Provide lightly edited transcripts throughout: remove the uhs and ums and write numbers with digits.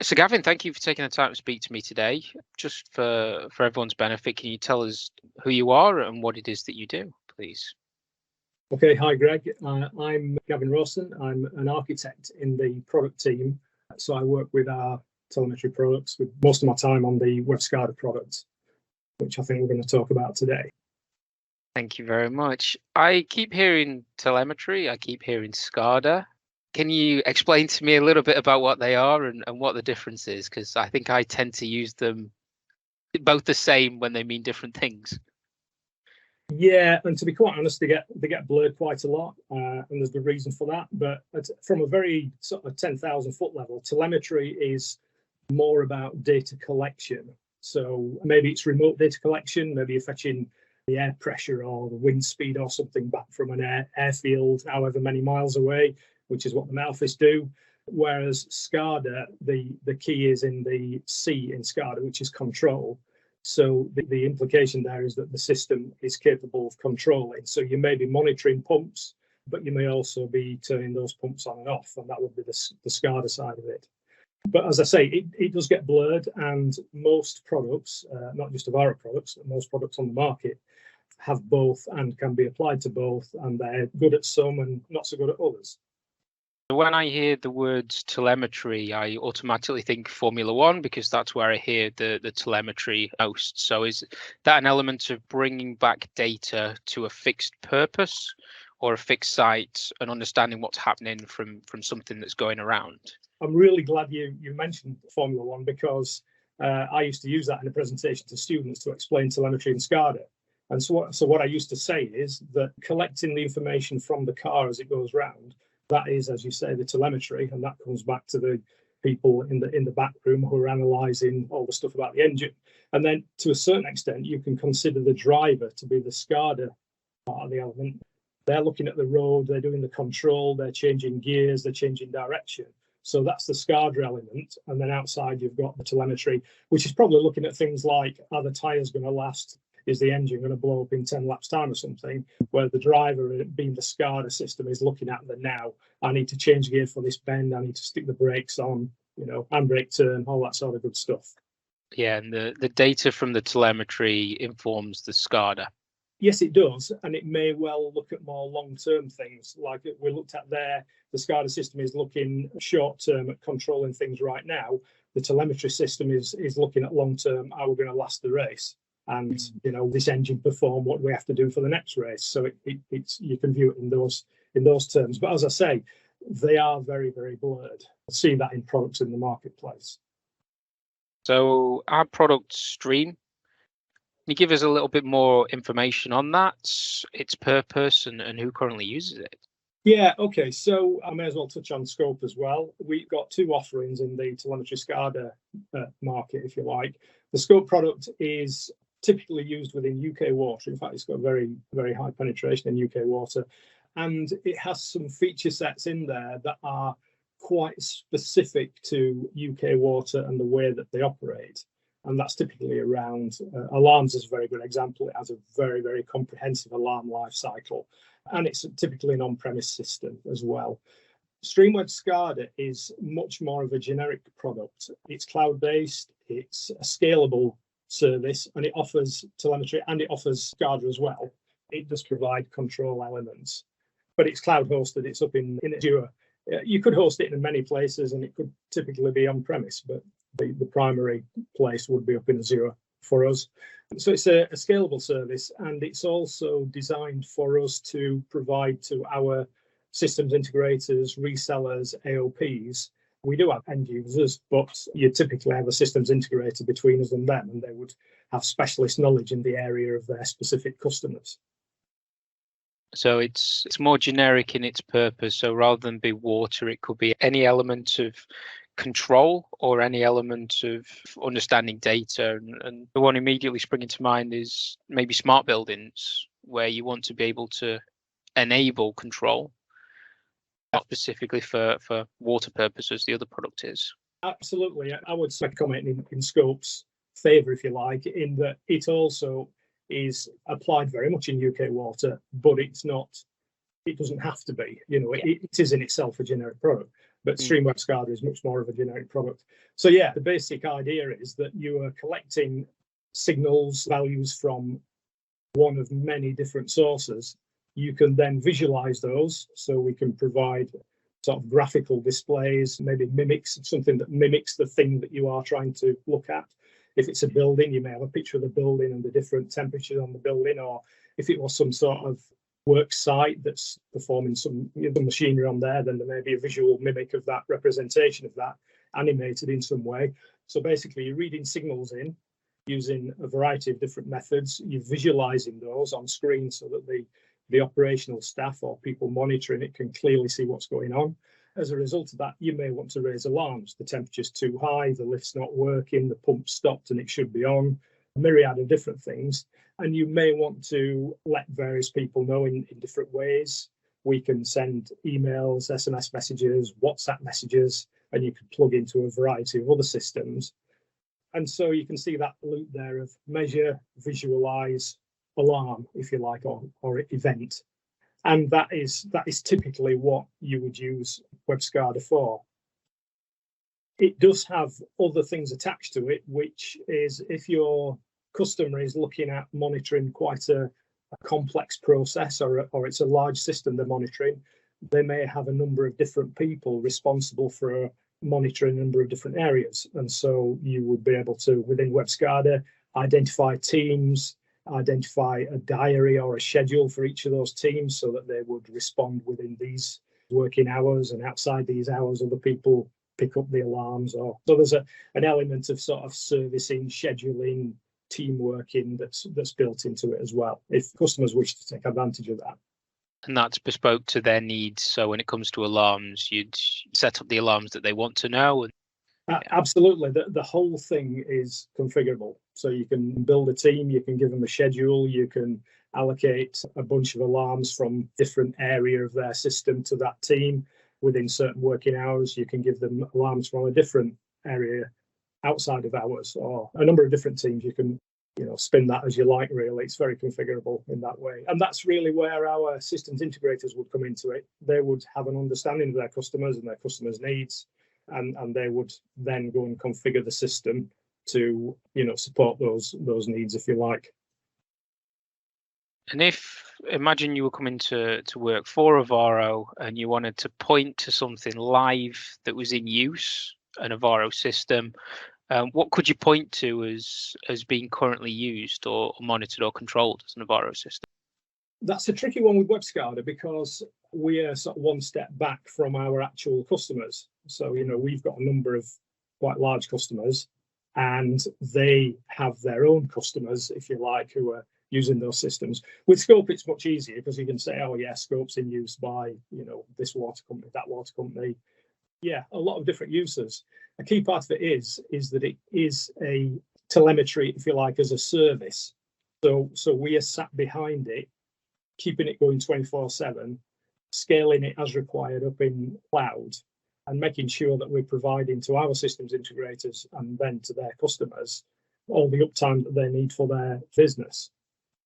So Gavin, thank you for taking the time to speak to me today. Just for everyone's benefit, can you tell us who you are and what it is that you do, please? Okay, hi Greg. I'm Gavin Rawson. I'm an architect in the product team. So I work with our telemetry products, with most of my time on the SCADA products, which I think we're going to talk about today. Thank you very much. I keep hearing telemetry, I keep hearing SCADA. Can you explain to me a little bit about what they are and what the difference is? Because I think I tend to use them both the same when they mean different things. Yeah, and to be quite honest, they get blurred quite a lot, and there's the reason for that. But from a very sort of 10,000 foot level, telemetry is more about data collection. So maybe it's remote data collection, maybe you're fetching the air pressure or the wind speed or something back from an airfield, however many miles away, which is what the Malfis do. Whereas SCADA, the key is in the C in SCADA, which is control. So the implication there is that the system is capable of controlling. So you may be monitoring pumps, but you may also be turning those pumps on and off, and that would be the SCADA side of it. But as I say, it does get blurred, and most products, not just Avara products, but most products on the market have both and can be applied to both, and they're good at some and not so good at others. When I hear the words telemetry, I automatically think Formula One because that's where I hear the telemetry most. So is that an element of bringing back data to a fixed purpose or a fixed site and understanding what's happening from something that's going around? I'm really glad you mentioned Formula One because I used to use that in a presentation to students to explain telemetry and SCADA. And so what I used to say is that collecting the information from the car as it goes round, that is, as you say, the telemetry, and that comes back to the people in the back room who are analysing all the stuff about the engine. And then to a certain extent, you can consider the driver to be the SCADA part of the element. They're looking at the road, they're doing the control, they're changing gears, they're changing direction. So that's the SCADA element. And then outside, you've got the telemetry, which is probably looking at things like, are the tyres going to last? Is the engine going to blow up in 10 laps time or something? Where the driver, being the SCADA system, is looking at the now. I need to change gear for this bend. I need to stick the brakes on, handbrake turn, all that sort of good stuff. Yeah, and the data from the telemetry informs the SCADA. Yes, it does, and it may well look at more long-term things. Like we looked at there, the SCADA system is looking short-term at controlling things right now. The telemetry system is looking at long-term, how we're going to last the race. And this engine perform, what we have to do for the next race. So it's you can view it in those terms. But as I say, they are very, very blurred. I'll see that in products in the marketplace. So our product Stream, can you give us a little bit more information on that, its purpose, and who currently uses it? Yeah, okay. So I may as well touch on scope as well. We've got two offerings in the telemetry SCADA market, if you like. The scope product is typically used within UK water. In fact, it's got very, very high penetration in UK water. And it has some feature sets in there that are quite specific to UK water and the way that they operate. And that's typically around alarms is a very good example. It has a very, very comprehensive alarm life cycle. And it's typically an on-premise system as well. StreamWebScada is much more of a generic product. It's cloud-based, it's a scalable service, and it offers telemetry and it offers SCADA as well. It does provide control elements, but it's cloud hosted. It's up in Azure. You could host it in many places, and it could typically be on premise, but the primary place would be up in Azure for us. So it's a scalable service, and it's also designed for us to provide to our systems integrators, resellers, AOPs. We do have end users, but you typically have a systems integrator between us and them, and they would have specialist knowledge in the area of their specific customers. So it's more generic in its purpose. So rather than be water, it could be any element of control or any element of understanding data. And the one immediately springing to mind is maybe smart buildings, where you want to be able to enable control, not specifically for water purposes, the other product is. Absolutely. I would comment in Scope's favour, if you like, in that it also is applied very much in UK water, but it doesn't have to be. It is in itself a generic product. but StreamWebScada is much more of a generic product. So yeah, the basic idea is that you are collecting signals, values from one of many different sources. You can then visualize those, so we can provide sort of graphical displays, maybe something that mimics the thing that you are trying to look at. If it's a building, you may have a picture of the building and the different temperatures on the building, or if it was some sort of work site that's performing some machinery on there, then there may be a visual mimic of that, representation of that, animated in some way. So basically, you're reading signals in using a variety of different methods. You're visualizing those on screen so that the operational staff or people monitoring it can clearly see what's going on. As a result of that, you may want to raise alarms. The temperature's too high, the lift's not working, the pump's stopped and it should be on, a myriad of different things. And you may want to let various people know in different ways. We can send emails, SMS messages, WhatsApp messages, and you can plug into a variety of other systems. And so you can see that loop there of measure, visualize, alarm, if you like, or event. And that is typically what you would use WebScada for. It does have other things attached to it, which is if your customer is looking at monitoring quite a complex process, or it's a large system they're monitoring, they may have a number of different people responsible for monitoring a number of different areas. And so you would be able to, within WebScada, identify teams, identify a diary or a schedule for each of those teams so that they would respond within these working hours, and outside these hours other people pick up the alarms. Or so there's an element of sort of servicing, scheduling, team working that's built into it as well, if customers wish to take advantage of that. And that's bespoke to their needs. So when it comes to alarms, you'd set up the alarms that they want to know. Absolutely. The whole thing is configurable. So you can build a team, you can give them a schedule, you can allocate a bunch of alarms from different area of their system to that team within certain working hours. You can give them alarms from a different area outside of hours, or a number of different teams. You can spin that as you like, really. It's very configurable in that way. And that's really where our systems integrators would come into it. They would have an understanding of their customers and their customers' needs. And they would then go and configure the system to support those needs, if you like. And imagine you were coming to work for Avaro and you wanted to point to something live that was in use, an Avaro system, what could you point to as being currently used or monitored or controlled as an Avaro system? That's a tricky one with WebScada, because we are sort of one step back from our actual customers. So, we've got a number of quite large customers, and they have their own customers, if you like, who are using those systems. With Scope, it's much easier because you can say, oh, yeah, Scope's in use by, this water company, that water company. Yeah, a lot of different users. A key part of it is that it is a telemetry, if you like, as a service. So we are sat behind it, keeping it going 24/7, scaling it as required up in cloud, and making sure that we're providing to our systems integrators and then to their customers all the uptime that they need for their business.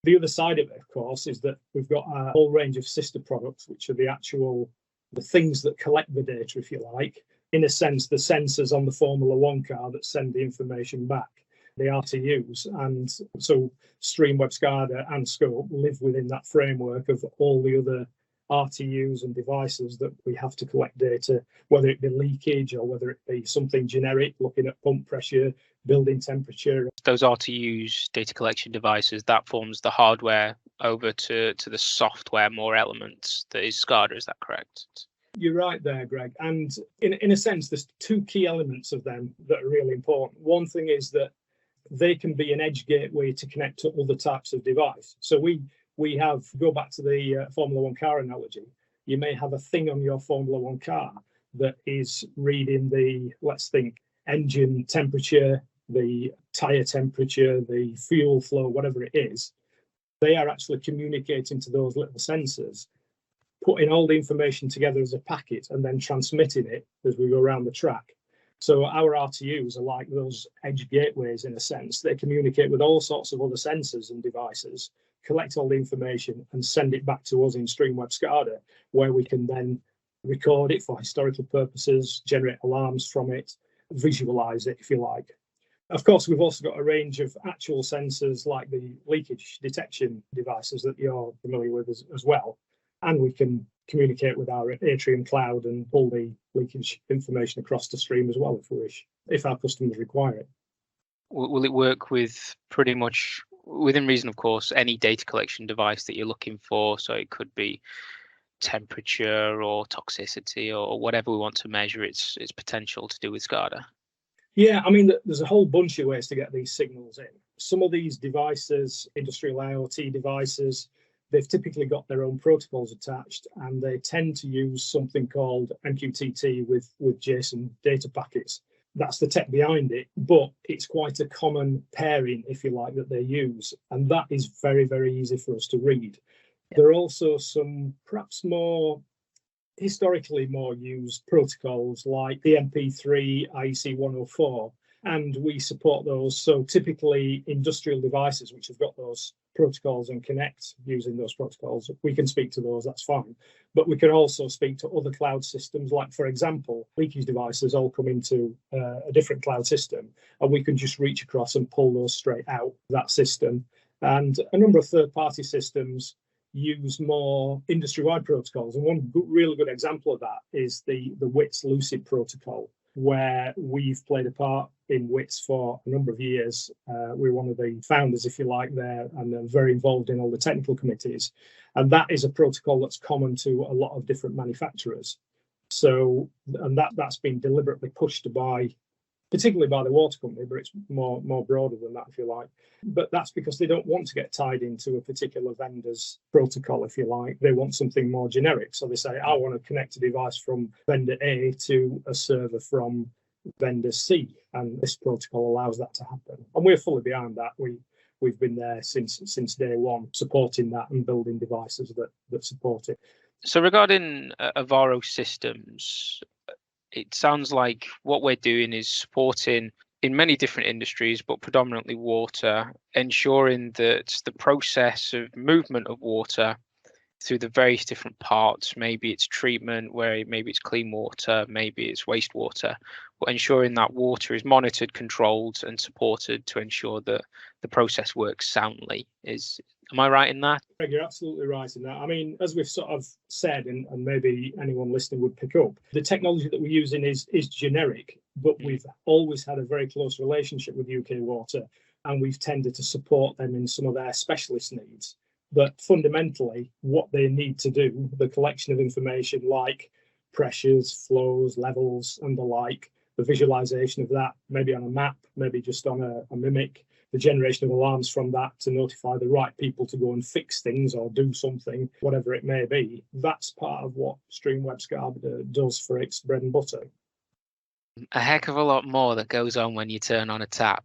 The other side of it, of course, is that we've got a whole range of sister products, which are the things that collect the data, if you like. In a sense, the sensors on the Formula One car that send the information back, the RTUs. And so StreamWebScada and Scope live within that framework of all the other RTUs and devices that we have to collect data, whether it be leakage or whether it be something generic, looking at pump pressure, building temperature. Those RTUs, data collection devices, that forms the hardware over to the software, more elements that is SCADA. Is that correct? You're right there, Greg. And in a sense, there's two key elements of them that are really important. One thing is that they can be an edge gateway to connect to other types of device. So we have, go back to the Formula One car analogy, you may have a thing on your Formula One car that is reading the, let's think, engine temperature, the tyre temperature, the fuel flow, whatever it is. They are actually communicating to those little sensors, putting all the information together as a packet and then transmitting it as we go around the track. So our RTUs are like those edge gateways in a sense. They communicate with all sorts of other sensors and devices, collect all the information and send it back to us in StreamWebScada, where we can then record it for historical purposes, generate alarms from it, visualize it, if you like. Of course, we've also got a range of actual sensors like the leakage detection devices that you're familiar with as well. And we can communicate with our Atrium cloud and pull the leakage information across the stream as well if we wish, if our customers require it. Will it work with pretty much, within reason, of course, any data collection device that you're looking for? So it could be temperature or toxicity or whatever we want to measure its potential to do with SCADA. Yeah, I mean, there's a whole bunch of ways to get these signals in. Some of these devices, industrial IoT devices, they've typically got their own protocols attached, and they tend to use something called MQTT with JSON data packets. That's the tech behind it, but it's quite a common pairing, if you like, that they use, and that is very, very easy for us to read. There are also some perhaps more historically more used protocols like the MP3 IEC 104, and we support those. So typically industrial devices which have got those protocols and connect using those protocols, we can speak to those, that's fine. But we can also speak to other cloud systems, like, for example, leakage devices all come into a different cloud system, and we can just reach across and pull those straight out that system. And a number of third-party systems use more industry-wide protocols. And one really good example of that is the WITS Lucid protocol, where we've played a part in WITS for a number of years. We're one of the founders, if you like, there, and they're very involved in all the technical committees. And that is a protocol that's common to a lot of different manufacturers. So, and that's been deliberately pushed by, particularly by the water company, but it's more broader than that, if you like. But that's because they don't want to get tied into a particular vendor's protocol, if you like. They want something more generic. So they say, I want to connect a device from vendor A to a server from vendor C, and this protocol allows that to happen. And we're fully behind that. We've been there since day one, supporting that and building devices that support it. So regarding Avaro systems, it sounds like what we're doing is supporting in many different industries, but predominantly water, ensuring that the process of movement of water through the various different parts, maybe it's treatment, where maybe it's clean water, maybe it's wastewater, but ensuring that water is monitored, controlled, and supported to ensure that the process works soundly. Am I right in that? Greg, you're absolutely right in that. I mean, as we've sort of said, and maybe anyone listening would pick up, the technology that we're using is generic, but we've always had a very close relationship with UK Water, and we've tended to support them in some of their specialist needs. But fundamentally, what they need to do, the collection of information like pressures, flows, levels, and the like, the visualization of that, maybe on a map, maybe just on a mimic, the generation of alarms from that to notify the right people to go and fix things or do something, whatever it may be, that's part of what StreamWebScada does for its bread and butter. A heck of a lot more that goes on when you turn on a tap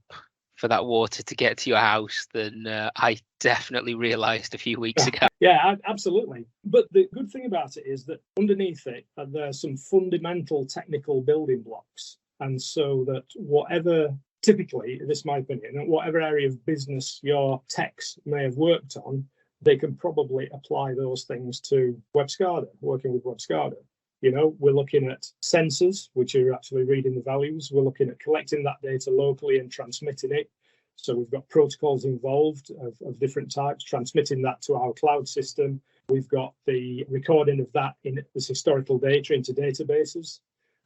for that water to get to your house than I definitely realised a few weeks ago. Yeah, absolutely. But the good thing about it is that underneath it, there's some fundamental technical building blocks. And so that whatever, typically, this is my opinion, whatever area of business your techs may have worked on, they can probably apply those things to WebScada, working with WebScada. You know, we're looking at sensors, which are actually reading the values. We're looking at collecting that data locally and transmitting it. So we've got protocols involved of different types, transmitting that to our cloud system. We've got the recording of that as historical data into databases.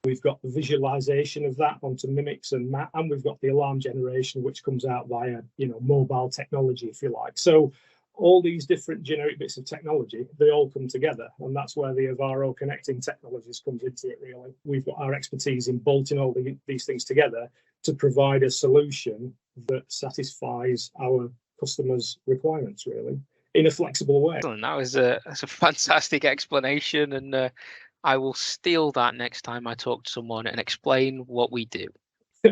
We've got the visualization of that onto mimics and map, and we've got the alarm generation, which comes out via, mobile technology, if you like. So all these different generic bits of technology, they all come together, and that's where the Avaro connecting technologies comes into it, really. We've got our expertise in bolting all these things together to provide a solution that satisfies our customers' requirements, really, in a flexible way. That's a fantastic explanation, and I will steal that next time I talk to someone and explain what we do.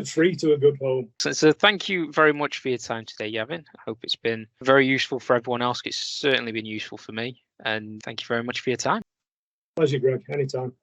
Free to a good home. So thank you very much for your time today, Gavin. I hope it's been very useful for everyone else. It's certainly been useful for me. And thank you very much for your time. Pleasure, Greg. Anytime.